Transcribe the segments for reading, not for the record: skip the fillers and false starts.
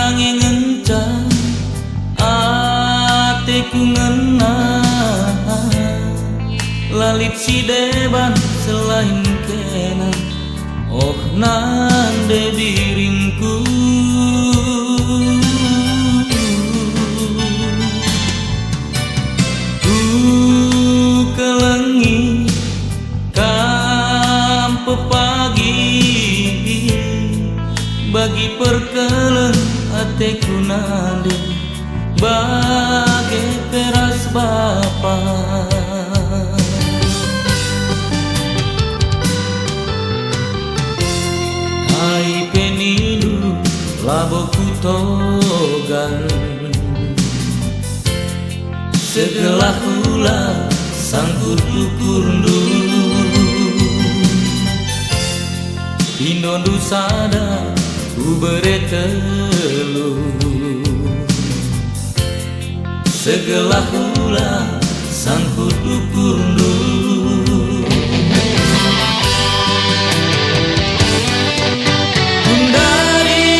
nanging encang atiku ngenah lalit si deban selain kena oh nande diringku kelengi kampe pagi bagi perkeleng atiku nande bagai peras bapa hai peninu laboku togan segelah hula sangkut ukurndu Indondu sada ku beretelu segelah hula sangkut ukurndu Gundari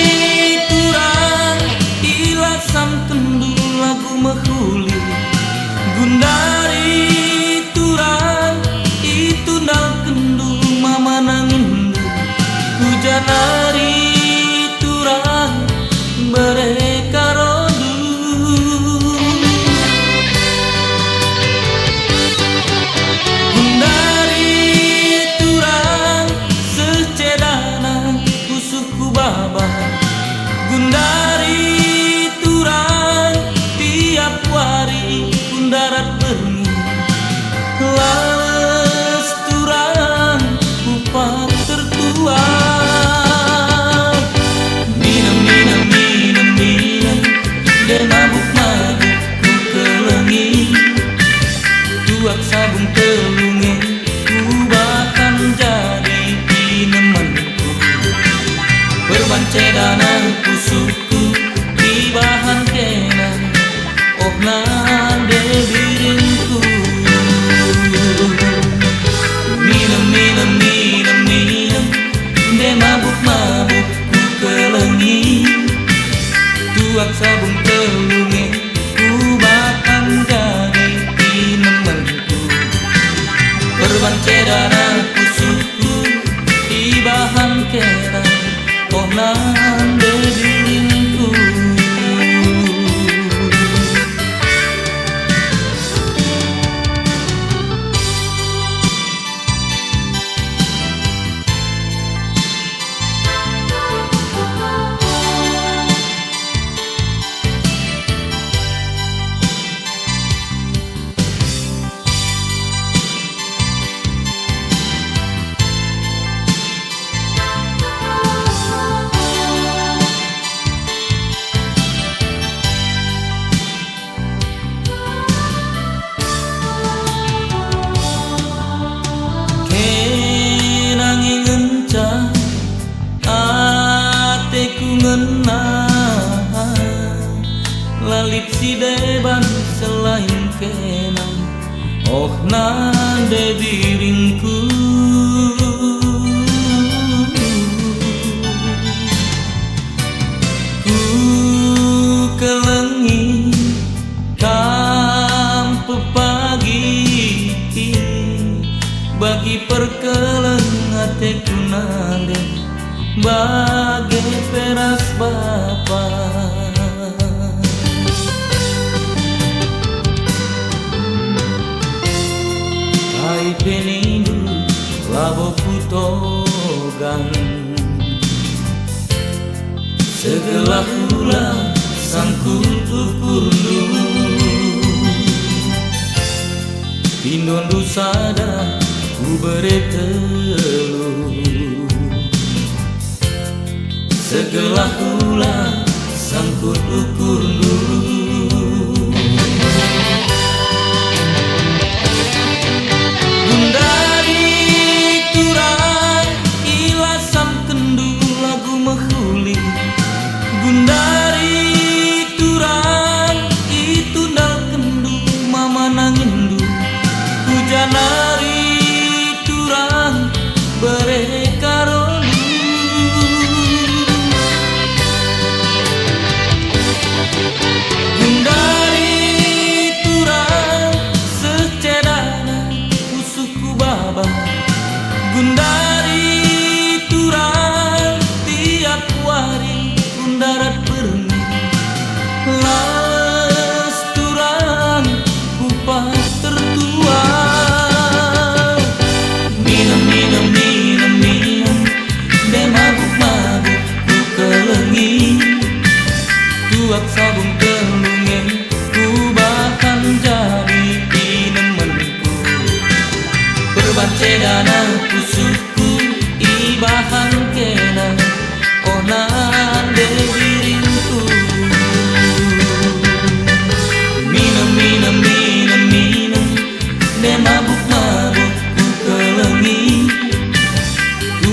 turang ilasam kendu lagu mahuli Gundari turang itu nal kendu mama nangindu hujanari turang mereka rodu Gundari turang secedana kusuku baba Gundari turang tiap hari kundarat bengi lawas turang upah tertua minum minum minum minum dan mabuk-mabuk ku kelengi tuak sabung telunge ku bahkan jadi pinemanku perbancedana kusuku di bahan kena oh nande diringku minum minum minum minum de mabuk-mabuk ku kelengi tuak sabung telunge ku bahkan jadi pinemanku perbancedana kusuku di bahan kena oh nande diringku atiku ngenah lalit si deban selain kena oh nande diringku ku kelengi kampe pagi bagi perkeleng atiku nande bagai peras bapa hai penindu laboku togan segelah hula sangkut ukurndu Indondu sada ku beretelu segelah hula sangkut ukurndu Gundari turang ilasam kendu lagu mahuli Gundari turang itu nal kendu mama nangindu hujanari turang mereka rodu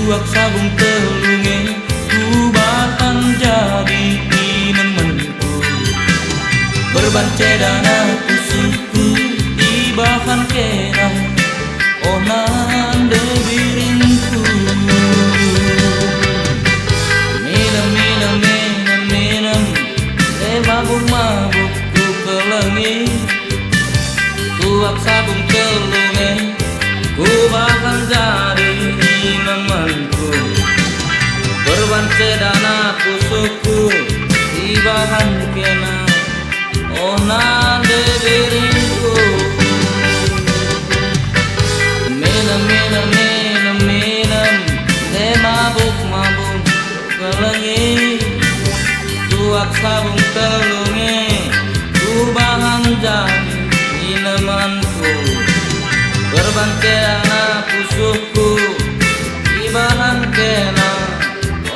tuak sabung telunge ku bahkan jadi nemenku berbance dana pusuku ibahan kena onan debiringku minum minum minum minum mabuk mabuk ku kelengi tuak sabung telunge ku bahkan jadi nemenku berbance dana pusuku ibahan kena onan debiringku minum minum minum minum mabuk mabuk kelengi tuak sabung telunge ku bahang jadi nemanku berbance anak pusuku ibahan kena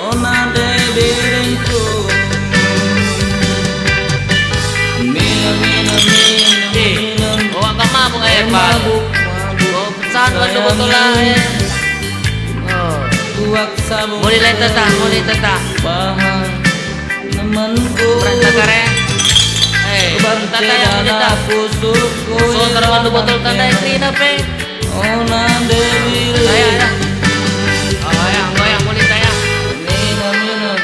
ona debiringku minum minum minum minum bawa ke mabuk mabuk bawa pesan waduh betul lah tuak sabung boleh tetah bahan nemanku beranta karen tanda yang kita pusuku so terlalu botol tanda yang tidak pe ona debiringku saya goyang boleh saya minum minum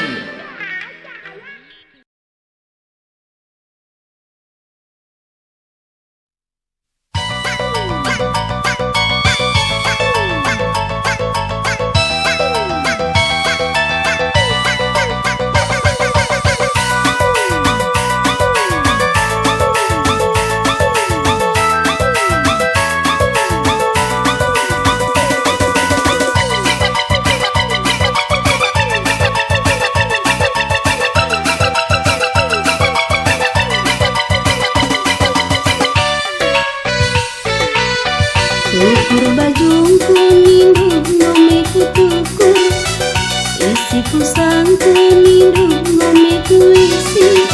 Ukur bajungku nindu ngomeku tukur isi kusangku nindu ngomeku isi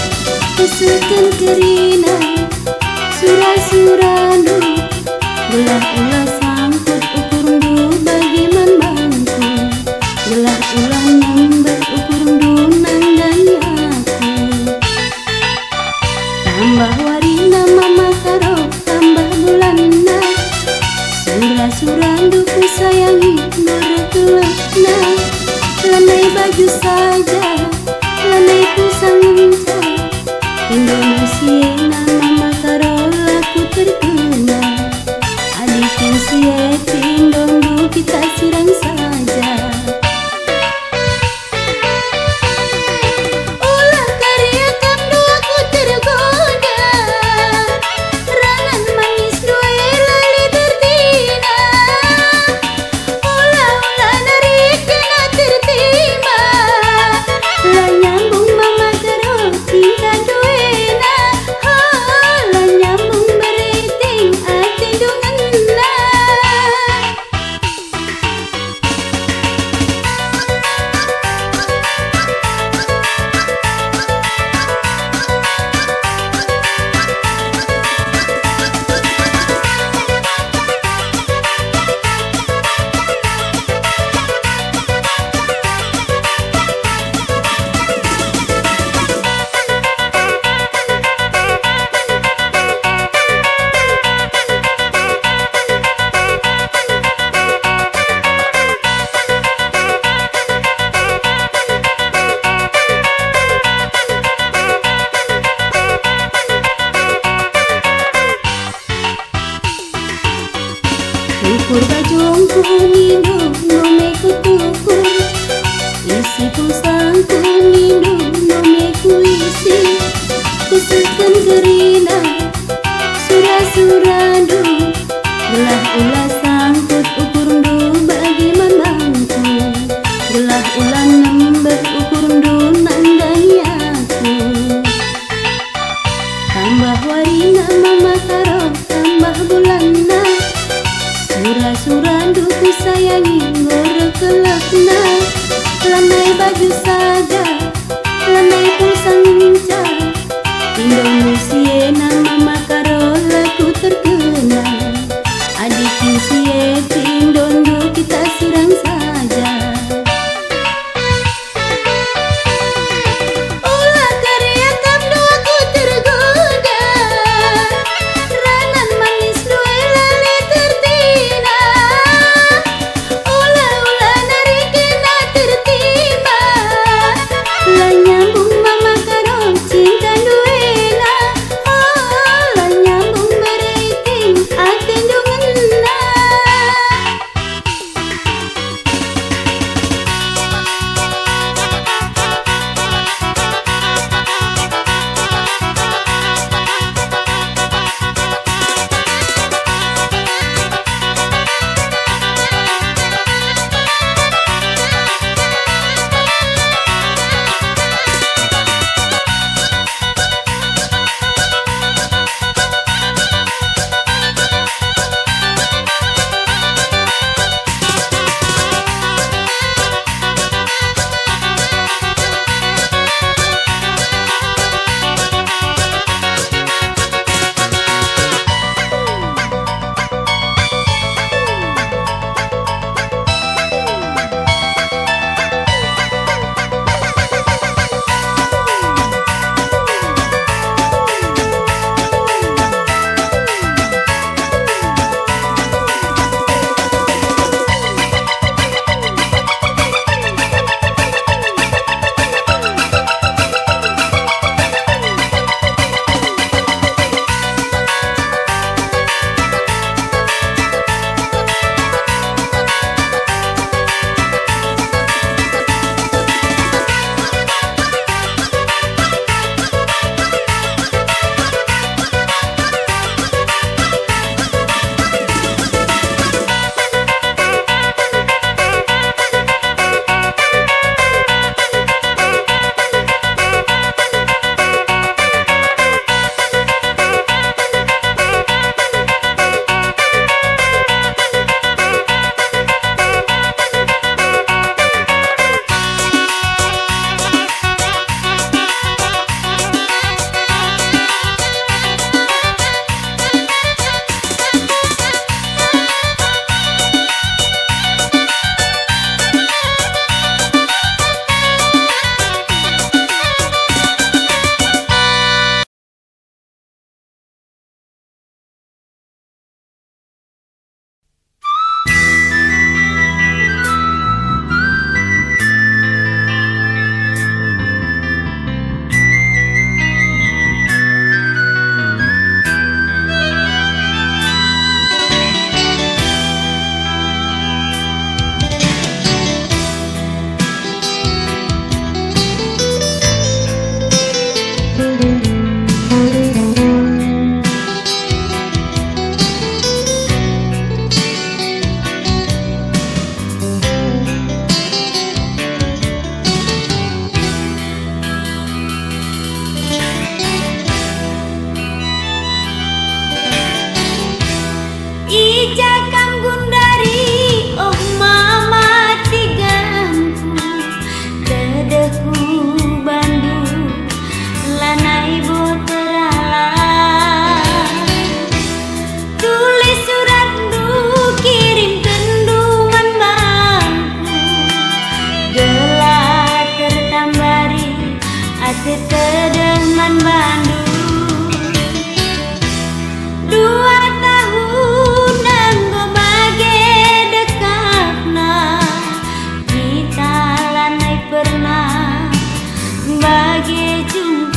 kesuken kerina surah-suranu ulah-ulah sangkut ukur ndu bagi manmanku ulah-ulah nyember ukur ndu nandayaku tambah warina mama karo tambah bulanna surah-surandu ku sayangi mertuana lanai baju saja lanai ku sangunca Indonesia mama karola ku terkena adikku siete indondu kita sirang saja ulah karya kandu aku tergoda rangan manis dua lali tertina ulah-ulah narik kena tertima lah nyambung mama karo tinggal duena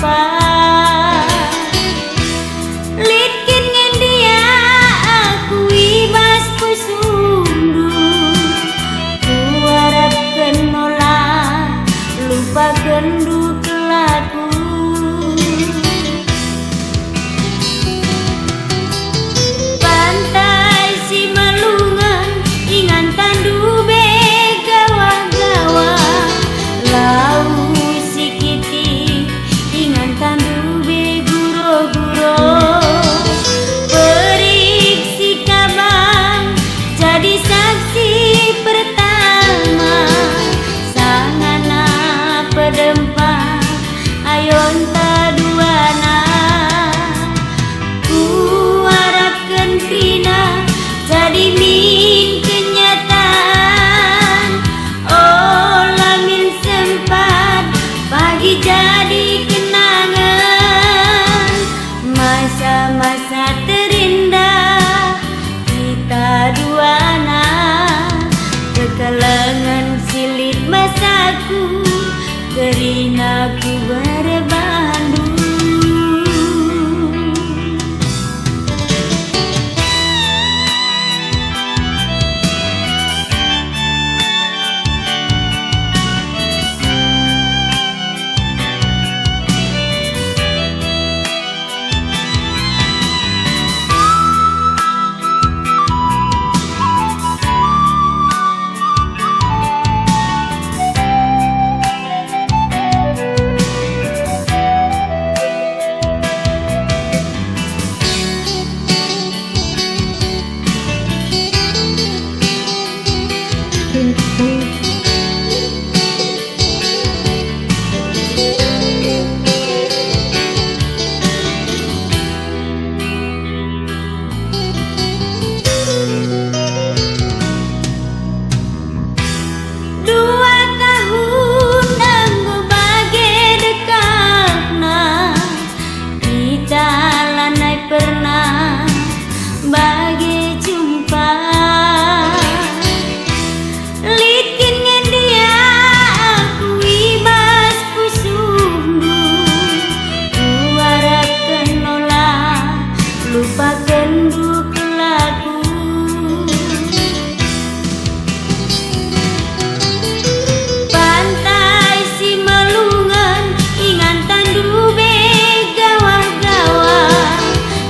sumpah. Litkin ngendia aku ibas pusundu, ku harapkan nolak lupakan dukelaku. Pantai Simalungan ingan tandu begawa-gawa, lau sikiti ingan tandu beguro-guro. Periksi kabang jadi saksi pertama, sangana pedempa ayon taduana. Ku harapkan Krina jadi min kenyataan, oh lamin sempat pagi jadi kenangan. Masa-masa terindah kita duana, kekalangan silit masaku, kerinaku berbandung. Lupakan dukelaku. Pantai Simalungan ingan tandu begawa-gawa,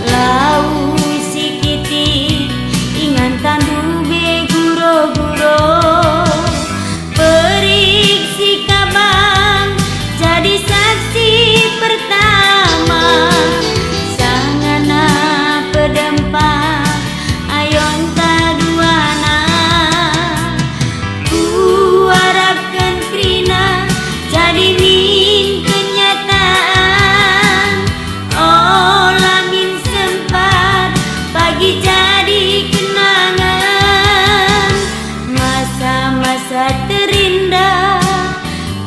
lau sikiti ingan tandu beguro-guro. Periksi kabang jadi saksi pertama, sangana pedempa ayon taduana. Ku harapkan Krina jadi min kenyataan, oh lamin sempat pagi jadi kenangan. Masa-masa terindah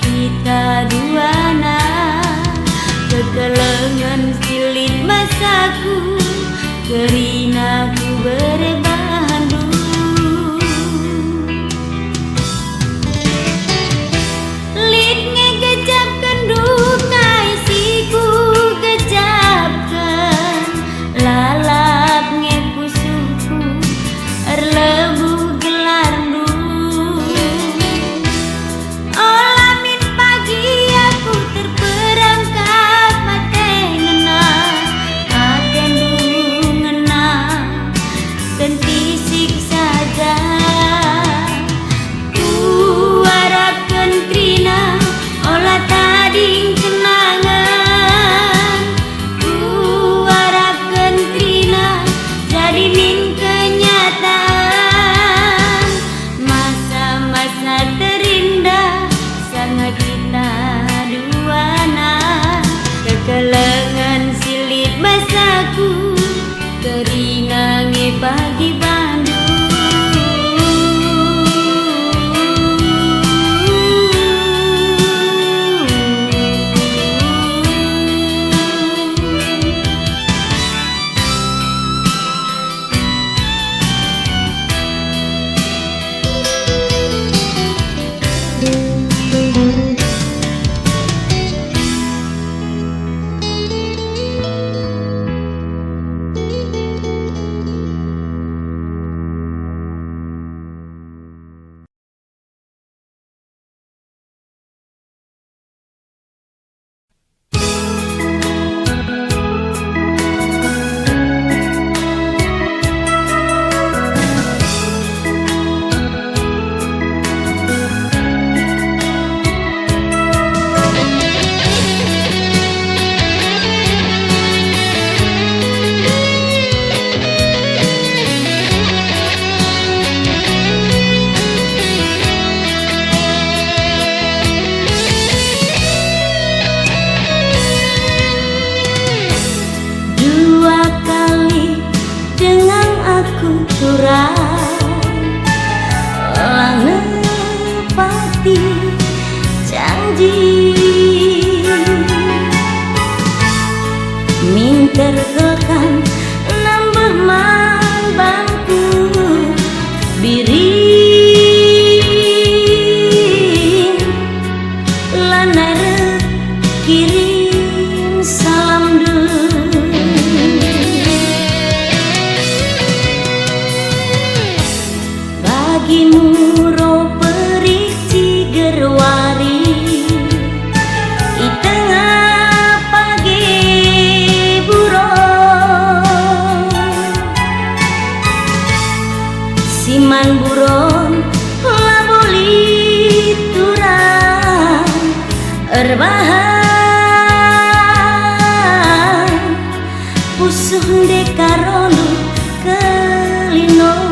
kita duana, kekalangan silit masaku, kerinaku berbandung. Lit ngegejapkan duka isiku gejapkan, lalap ngepusuku erlebu gelardu. Olamin pagi aku terperangkap mate ngena, akan du ngena, dan janji minterkekan nambah mang bangku biring lanar kirim salam bagimu ro perih cigerwari di tengah pagi buron siman buron laboli turang erbahan pusuh dekaronu kelino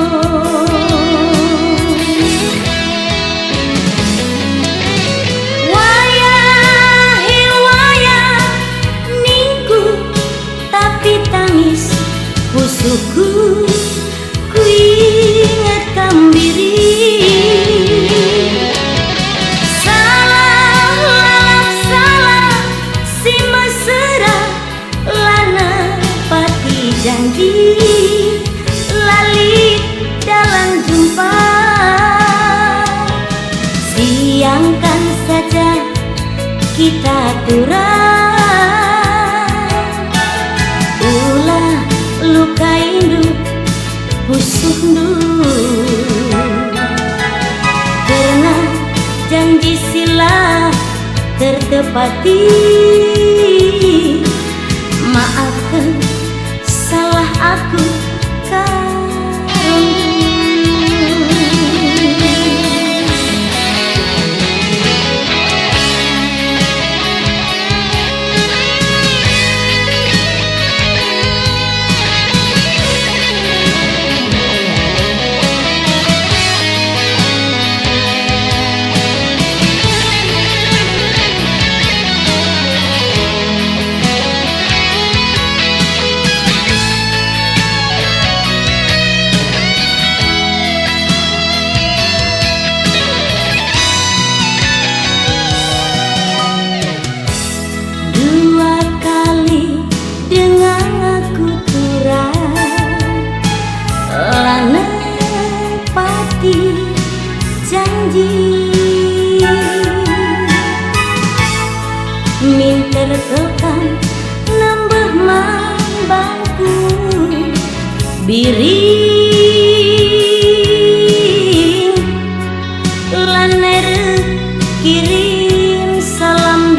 pusuhku ku ingat kambiri salah si mesra lana pati janji lali dalam jumpa siangkan saja kita turang luka indu busuk karena janji sila tertepati maafkan salah aku janji minterkekan nambah mang bangku biring laner kirim salam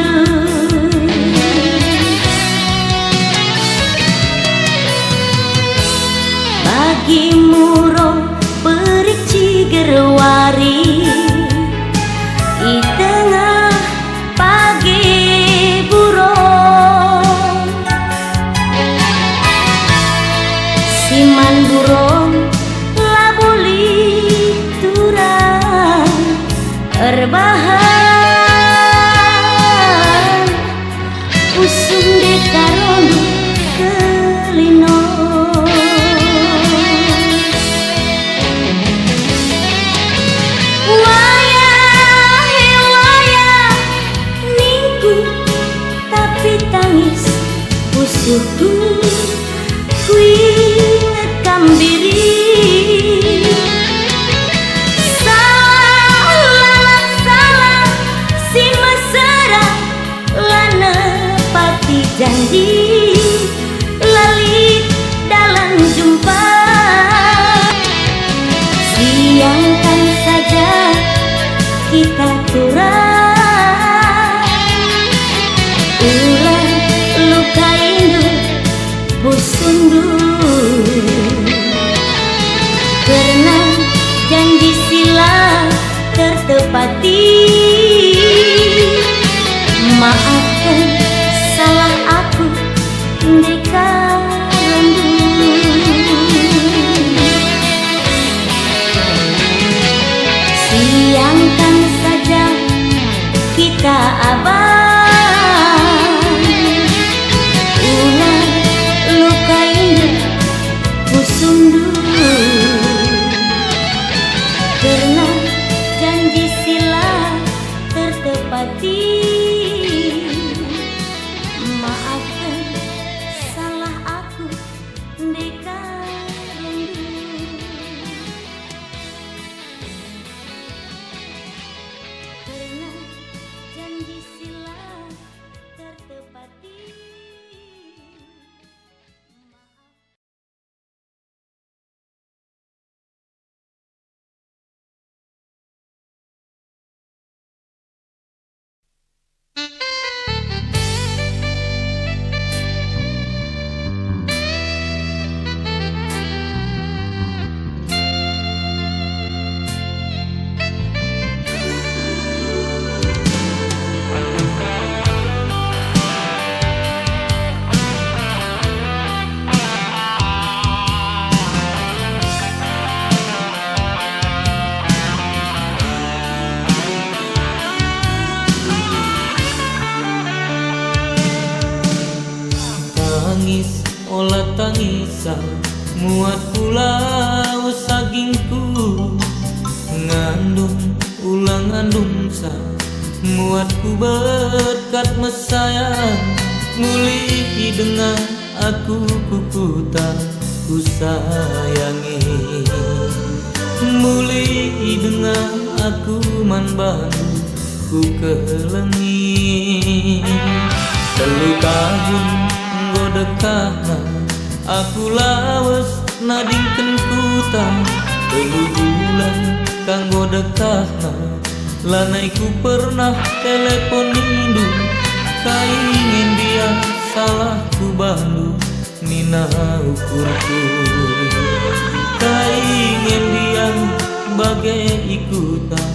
bagimu ro perik cigerwari di tengah pagi buron siman buron laboli turang erbahan usung dekaron kelino pusuhku ku ingat kambiri salah si mesra lana pati janji lali dalam jumpa siangkan saja kita turang ulang luka busundu karena janji sila tertepati maafkan salah aku dekarandu siangkan saja kita abang karena janji sila tertepati. Istilah tertepati. Tangis olah tangisan muat pula sagingku ngandung ulang ngandung sa muatku berkat mesayang muli dengan aku kukutan ku sayangi muli dengan aku man bantu ku kelengi 3 tahun dekana aku lawas nadingken kutang 3 bulan kanggo dekana lanaiku pernah telepon nindu kaingin dia salahku bandu nina ukurku kaingin dia bagai ikutan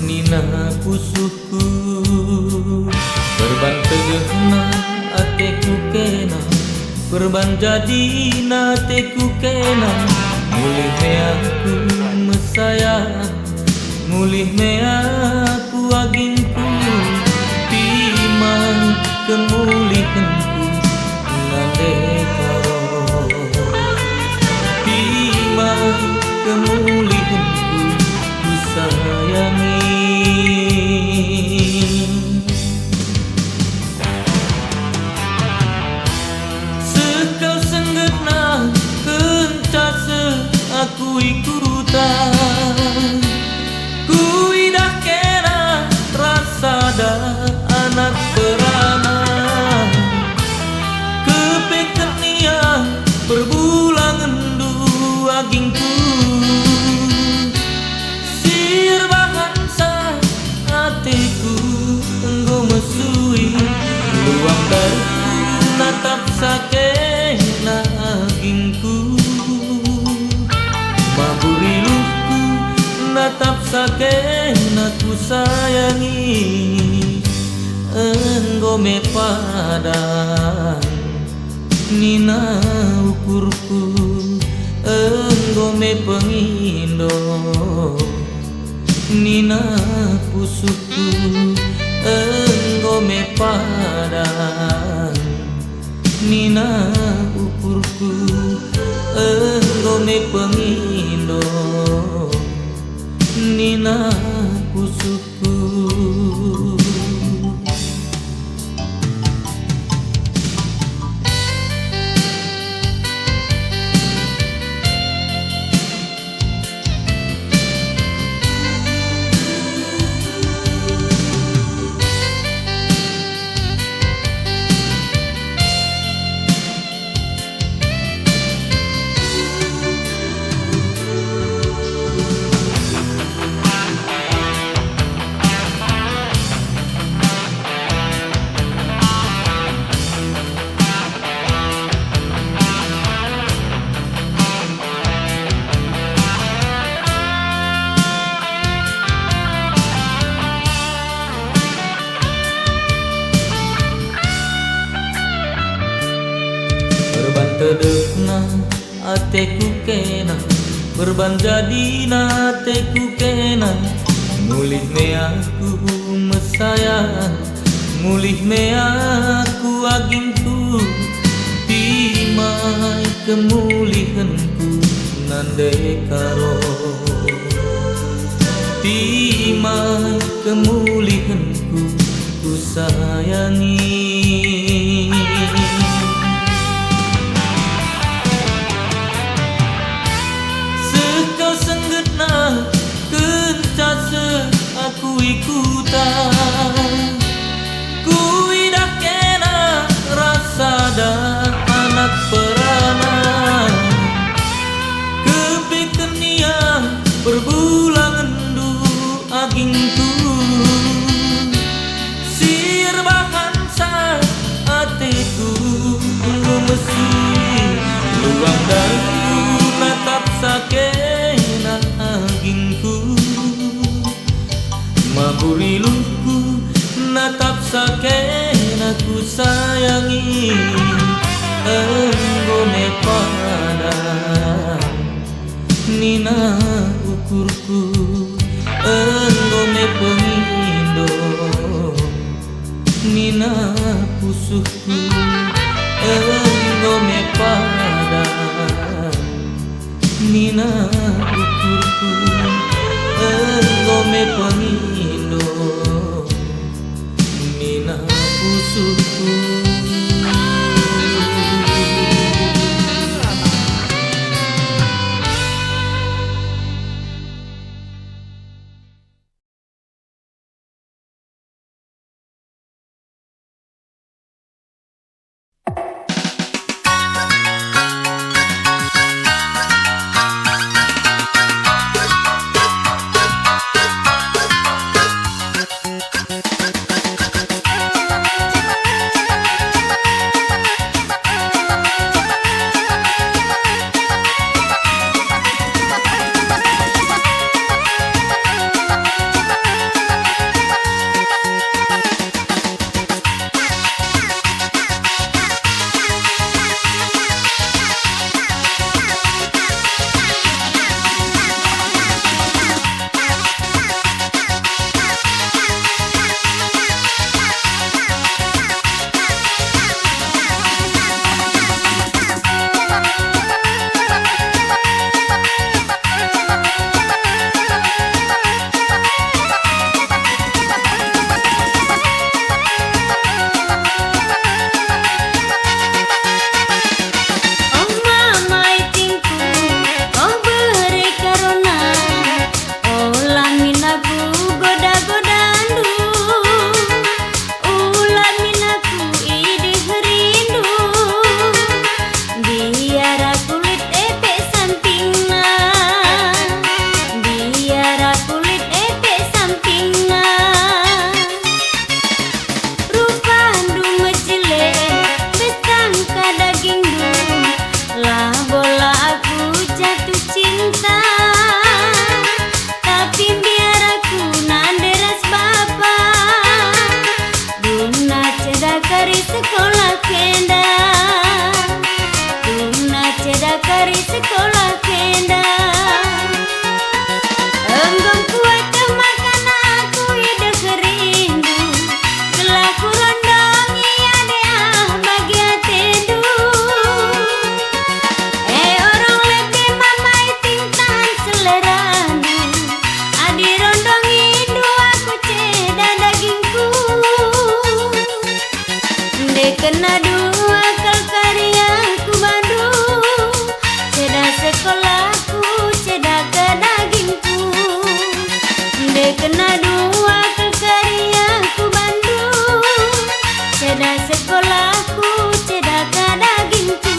nina pusuku berban tegehna ateku kena berban jadi nateku kena mulih me aku mesayang mulih me aku agingku timang kemulihanku nande karo timang kemulihanku ku sayangi aku ikutan ku idah kena rasa dah anak beranak kepeket niat perbulangan dua gingku sir bahasa hatiku enggo mesui luang baru natap sakena agingku maburiluku natap sakena ku sayangi enggo me padang nina ukurku enggo me pengindo nina pusuku enggo me padang nina ukurku enggo me pengindo nina pusuku tedekna ateku kena berban jadina ateku kena mulih me aku mesayang mulih me aku agingku timai kemulihanku nande karo timai kemulihanku ku sayangi kencase aku ikutan buruku natap saken aku sayangi enggo me padang nina ukurku enggo me pengindo nina pusuhku enggo me padang nina ukurku enggo me pengindo nina pusuhku. Kena dua kal karyaku Bandung, ceda sekolahku, ceda ke dagingku. Dek kena dua kal karyaku Bandung, ceda sekolahku, ceda ke dagingku.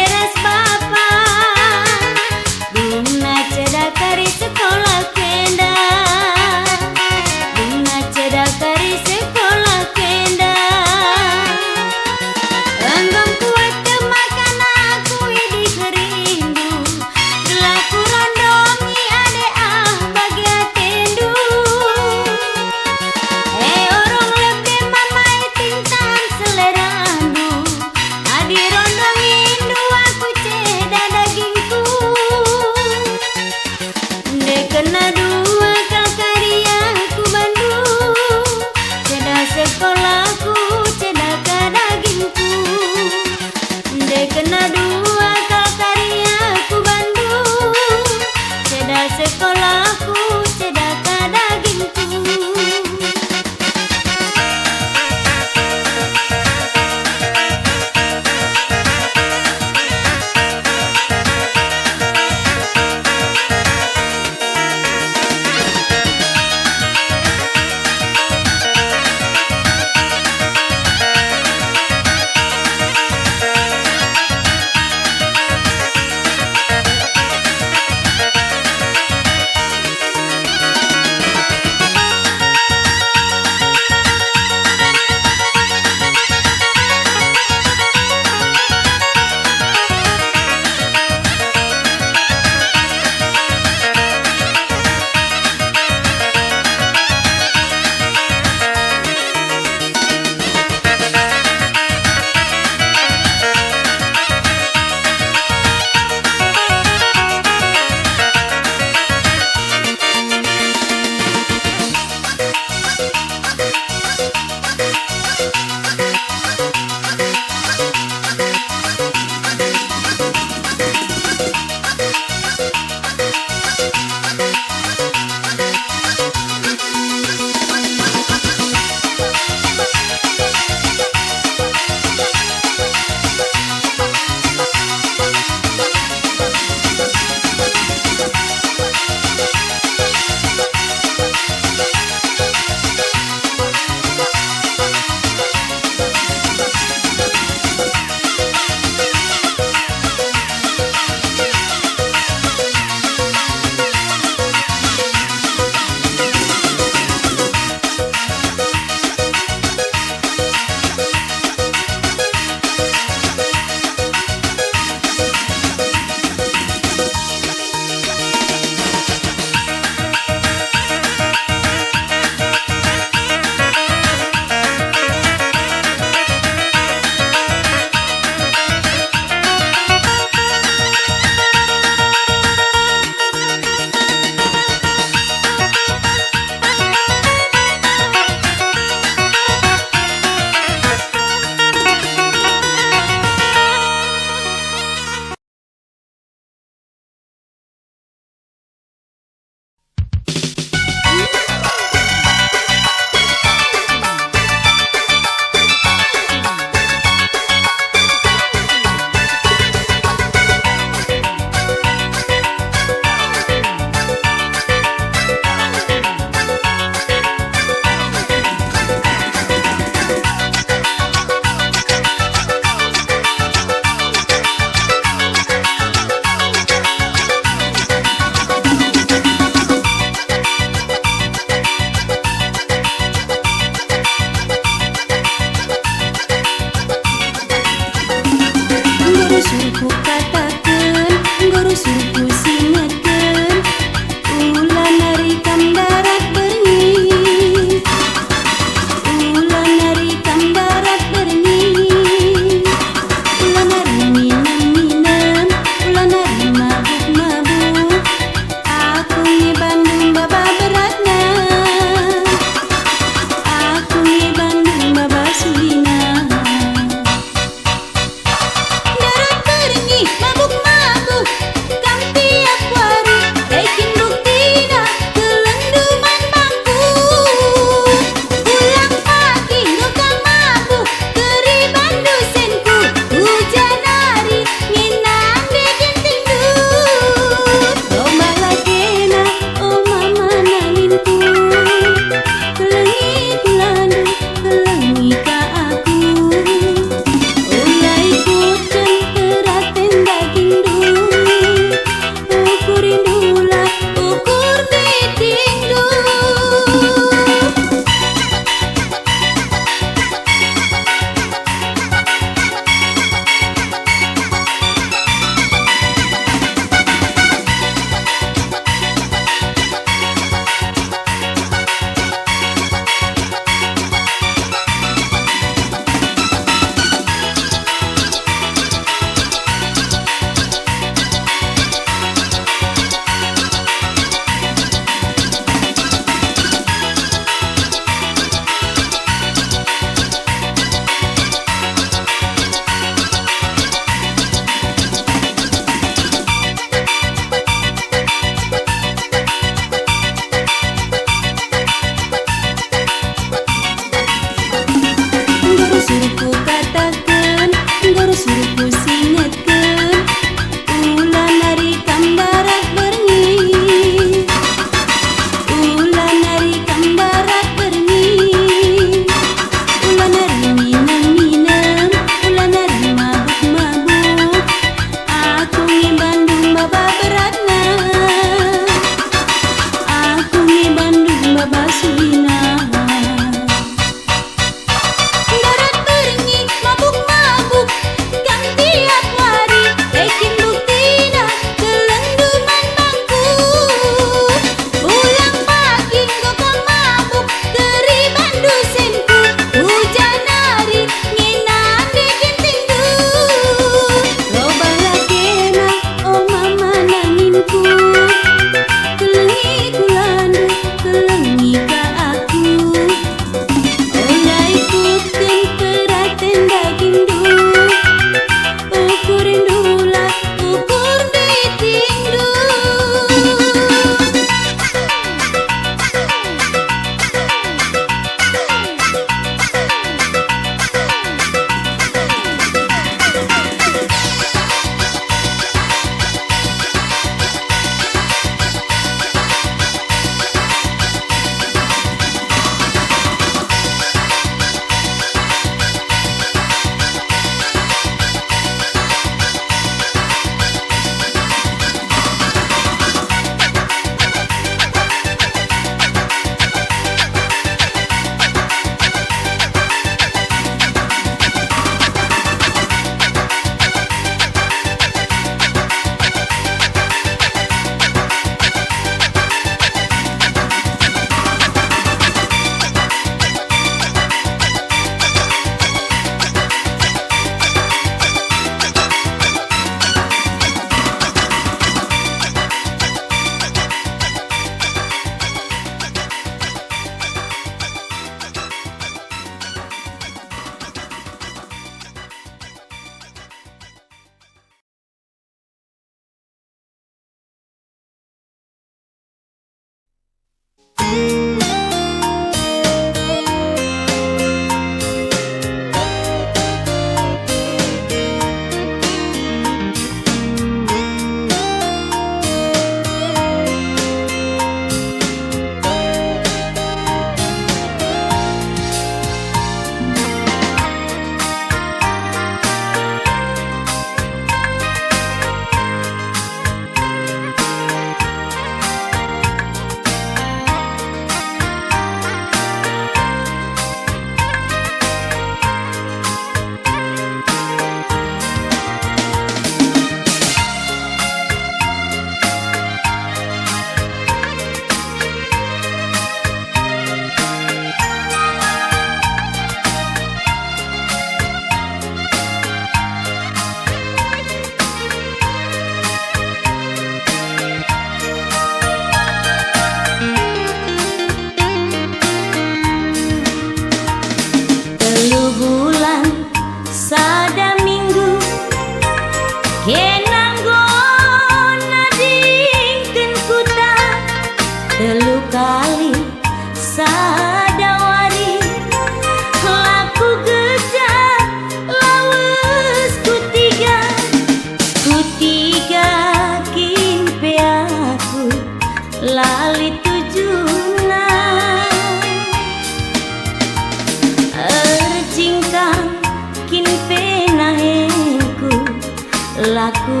aku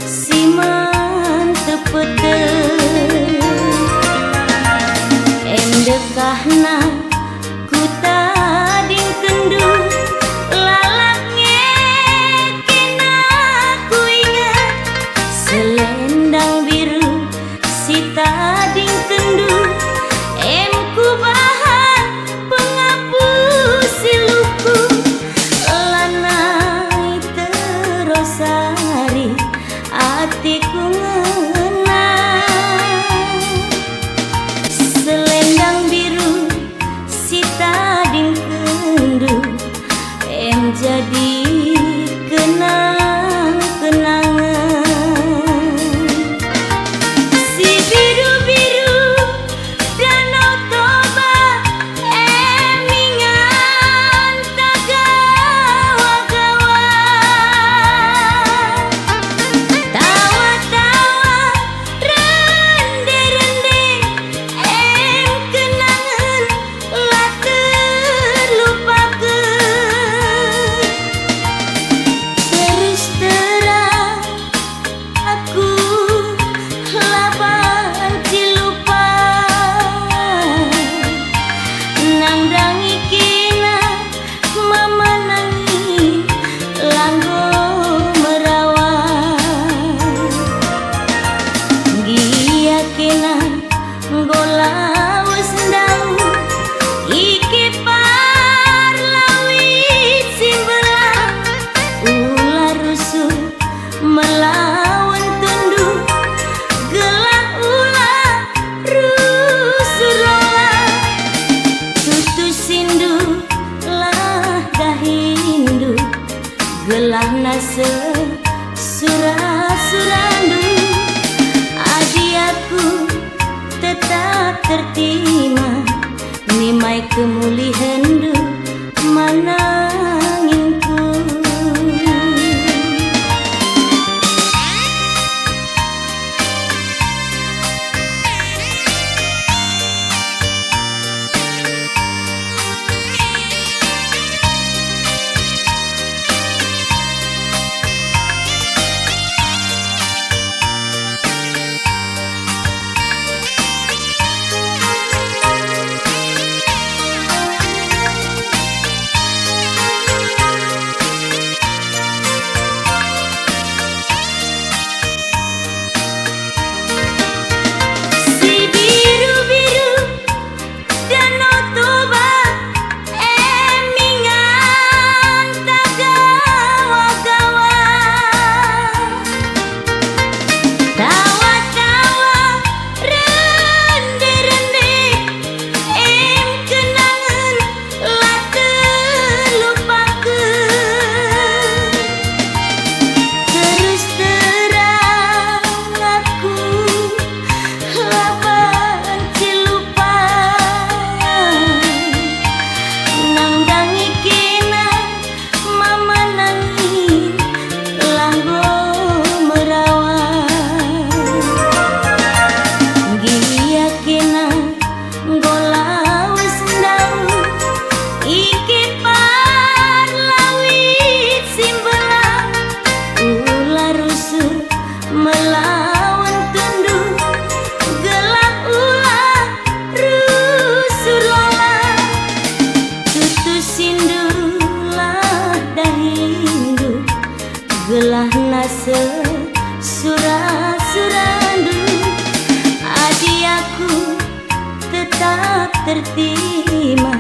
siman tepete em dekahna ku tading kendu lalaknya kena ku ingat selendang biru si tading kendu em ku bahan penghapus si luku lanai terus hari hatiku ngenang selendang biru si tading kendu em jadi kenang-kenangan si biru-biru danau Toba em ingat tagawa-gawa tawa-tawa rende-rende em kenangan lah terlupakan terus terang aku laban cilupa nangdangi kina mama nangi langgo merawat gia kina ngolawas ndau iki parlawit simbelang ular rusuh melawan tunduk gelah ular rusuh rola tutus sindu lah dahindu gelah nase surah-surandu adi aku tetap tertima nimai kemulihandu mananginku si biru-biru danau Toba em ingat tagawa-gawa tawa-tawa rende-rende em kenangan lah terlupakan terus terang aku laban cilupa nangdangi kina mama nangi langgo merawat gia kina ngolawas ndau iki parlawit simbelang ular rusuh melawan tunduk gelah ular rusuh rola tutus sindu lah dahindu gelah nase surah-surandu adi aku tetap tertima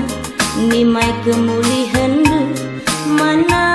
nimai kemulihandu mana